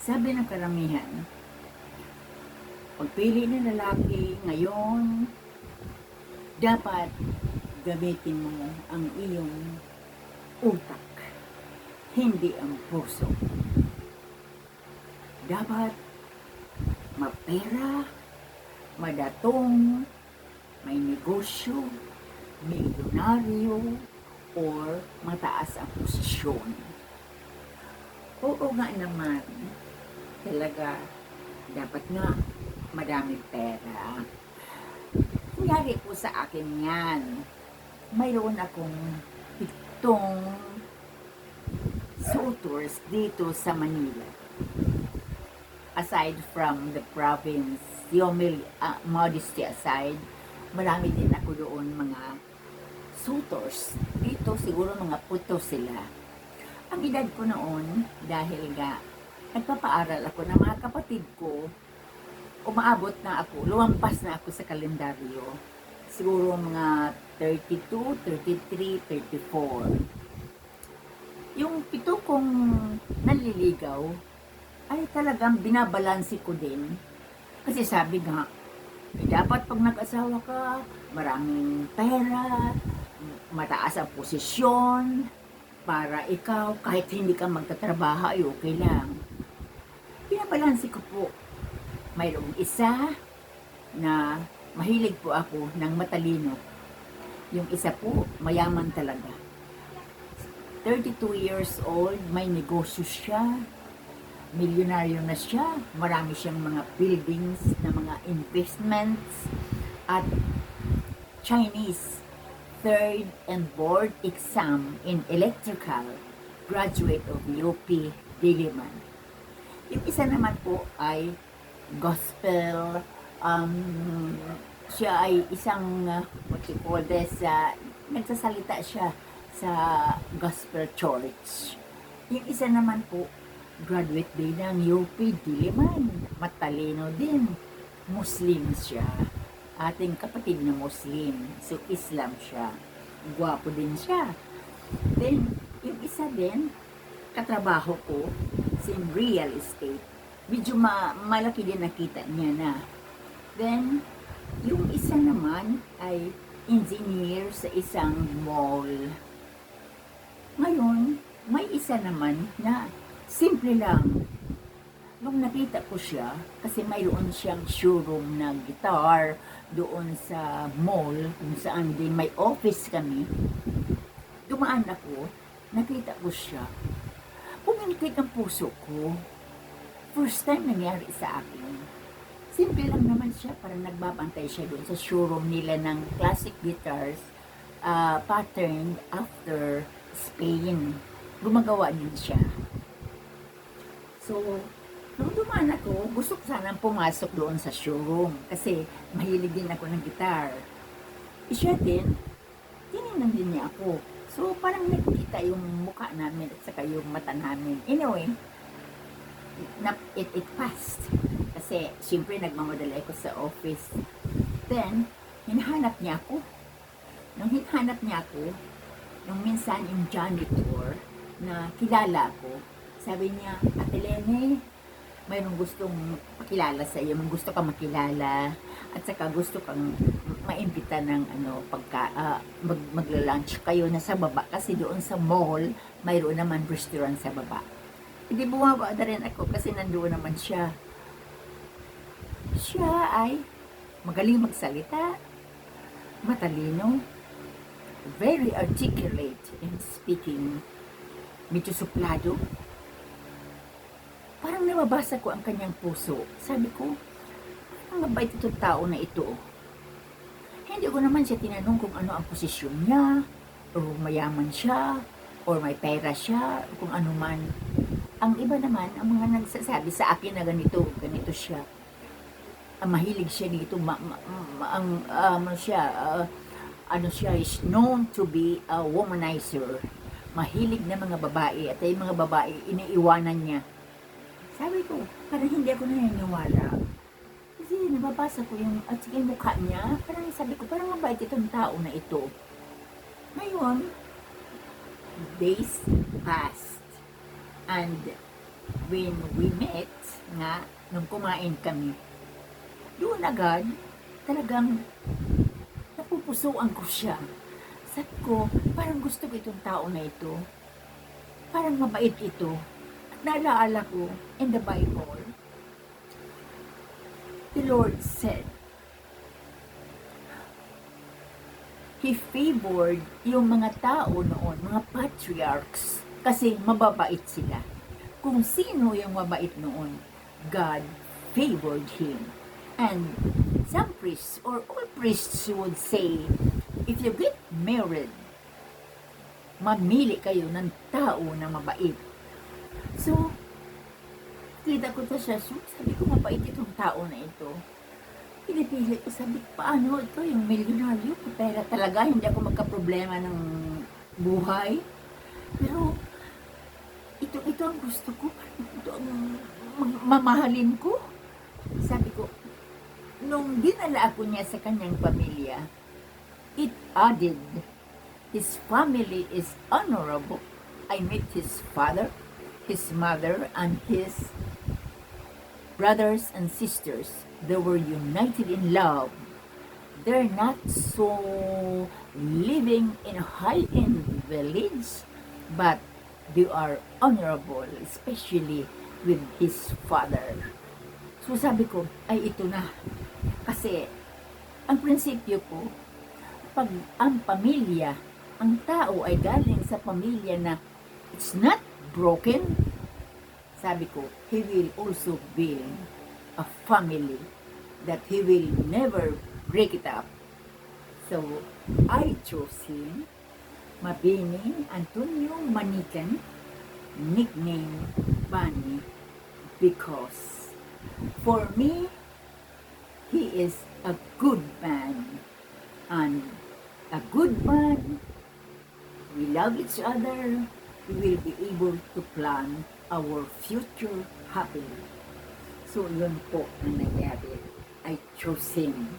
Sabi ng karamihan, pagpili ng lalaki ngayon, dapat gamitin mo ang iyong utak, hindi ang puso. Dapat mapera, madatong, may negosyo, milyonaryo, or mataas ang posisyon. Oo nga naman, talaga, dapat nga madami pera. Kunyari po sa akin yan, mayroon akong 7 suitors dito sa Manila. Aside from the province, modesty aside, marami din ako doon mga suitors. Dito siguro mga puto sila. Ang edad ko noon, dahil nga nagpapaaral ako ng mga kapatid ko, umaabot na ako, lumampas na ako sa kalendaryo. Siguro mga 32, 33, 34. Yung 7 kong nanliligaw, ay talagang binabalansi ko din. Kasi sabi nga, dapat pag nag-asawa ka, maraming pera, mataas ang posisyon, para ikaw, kahit hindi ka magtatrabaho, ay okay lang. Binabalansi ko po. Mayroong isa na mahilig po ako ng matalino. Yung isa po, mayaman talaga. 32 years old, may negosyo siya, milyonaryo na siya, marami siyang mga buildings na mga investments, at Chinese third and board exam in electrical, graduate of UP Diliman. Yung isa naman po ay gospel, siya ay isang, what you call this, nagsasalita siya sa gospel church. Yung isa naman po, graduate din ng UP Diliman, matalino din, Muslim siya. Ating kapatid na Muslim, so Islam siya. Gwapo din siya. Then, yung isa din, katrabaho ko, in real estate. Medyo malaki din nakita niya na. Then, yung isa naman ay engineer sa isang mall. Ngayon, may isa naman na simple lang. Nung nakita ko siya, kasi mayroon siyang showroom na guitar doon sa mall, kung saan din may office kami, dumaan ako, nakita ko siya, pumintik ang puso ko. First time nangyari sa akin. Simple lang naman siya, parang nagbabantay siya doon sa showroom nila ng classic guitars, patterned after Spain. Gumagawa din siya. So, nung dumaan ako, gusto ko sanang pumasok doon sa showroom kasi mahilig din ako ng guitar. Siya din, tinignan din niya ako. So, parang nakikita yung mukha namin at saka yung mata namin. Anyway, it passed. Kasi, siyempre, nagmamadali ako sa office. Then, hinahanap niya ako. Nung hinahanap niya ako, nung minsan yung janitor na kilala ako, sabi niya, Ate Lene, mayroong gustong pakilala sa iyo, gusto kang makilala, at saka gusto kang maimbita ng magla-lunch kayo na sa baba, kasi doon sa mall, mayroon naman restaurant sa baba. Hindi bumaba na rin ako kasi nandoon naman siya. Siya ay magaling magsalita, matalino, very articulate in speaking, medyo suplado. Parang nababasa ko ang kanyang puso. Sabi ko, ang mabait itong tao na ito. Hindi ko naman siya tinanong kung ano ang posisyon niya, o mayaman siya, o may pera siya, o kung ano man. Ang iba naman, ang mga nagsasabi sa akin na ganito siya. Mahilig siya dito, siya is known to be a womanizer. Mahilig na mga babae, at yung mga babae, iniiwanan niya. Sabi ko, parang hindi ako naniniwala. Kasi nababasa ko yung, at sige mukha niya, parang sabi ko, parang mabait itong tao na ito. Ngayon, days passed. And when we met, nga, nung kumain kami, doon agad, talagang napupusuan ko siya. Sabi ko, parang gusto ko itong tao na ito. Parang mabait ito. At naalaala ko, in the Bible, the Lord said, He favored yung mga tao noon, mga patriarchs, kasi mababait sila. Kung sino yung mabait noon, God favored him. And some priests, or all priests would say, if you get married, mamili kayo ng tao na mabait. So, kita ko to siya, so, sabi ko, mabait itong tao na ito. Pinipili ko, sabi, paano ito, yung milyonaryo, pera talaga, hindi ako magka-problema ng buhay. Pero, ito ang gusto ko, ito ang mamahalin ko. Sabi ko, nung dinala ako niya sa kanyang pamilya, it added, his family is honorable. I met his father, his mother, and his brothers and sisters. They were united in love. They're not so living in a high-end village, but they are honorable, especially with his father. So sabi ko, ay ito na. Kasi, ang prinsipyo ko, pag ang pamilya, ang tao ay galing sa pamilya na it's not broken, sabi ko, he will also build a family that he will never break it up. So, I chose him, Mabini Antonio Manican, nickname Bani, because for me, he is a good man. And a good man, we love each other, we will be able to plan our future happily. So, yun po ang nangyari. I chose him.